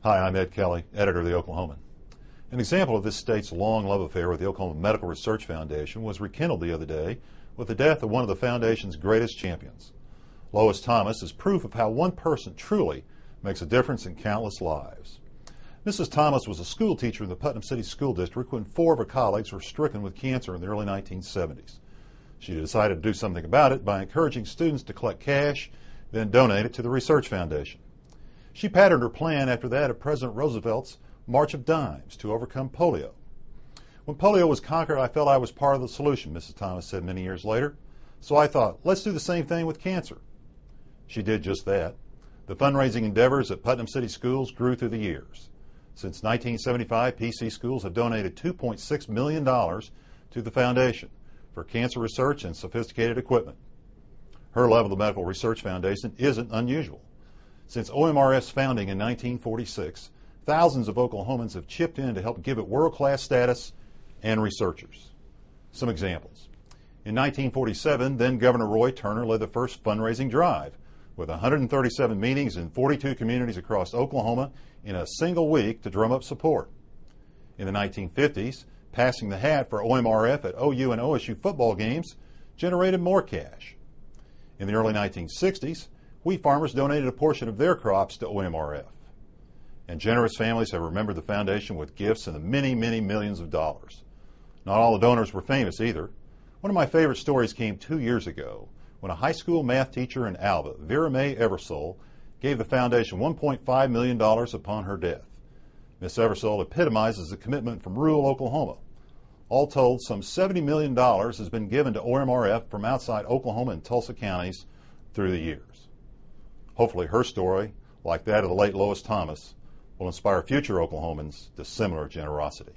Hi, I'm Ed Kelley, editor of the Oklahoman. An example of this state's long love affair with the Oklahoma Medical Research Foundation was rekindled the other day with the death of one of the foundation's greatest champions. Lois Thomas is proof of how one person truly makes a difference in countless lives. Mrs. Thomas was a school teacher in the Putnam City School District when 4 of her colleagues were stricken with cancer in the early 1970s. She decided to do something about it by encouraging students to collect cash, then donate it to the Research Foundation. She patterned her plan after that of President Roosevelt's March of Dimes to overcome polio. When polio was conquered, I felt I was part of the solution, Mrs. Thomas said many years later. So I thought, let's do the same thing with cancer. She did just that. The fundraising endeavors at Putnam City Schools grew through the years. Since 1975, PC schools have donated $2.6 million to the foundation for cancer research and sophisticated equipment. Her level of the Medical Research Foundation isn't unusual. Since OMRF's founding in 1946, thousands of Oklahomans have chipped in to help give it world-class status and researchers. Some examples. In 1947, then Governor Roy Turner led the first fundraising drive with 137 meetings in 42 communities across Oklahoma in a single week to drum up support. In the 1950s, passing the hat for OMRF at OU and OSU football games generated more cash. In the early 1960s, wheat farmers donated a portion of their crops to OMRF. And generous families have remembered the foundation with gifts in the many, many millions of dollars. Not all the donors were famous either. One of my favorite stories came 2 years ago when a high school math teacher in Alva, Vera Mae Eversole, gave the foundation $1.5 million upon her death. Miss Eversole epitomizes the commitment from rural Oklahoma. All told, some $70 million has been given to OMRF from outside Oklahoma and Tulsa counties through the years. Hopefully her story, like that of the late Lois Thomas, will inspire future Oklahomans to similar generosity.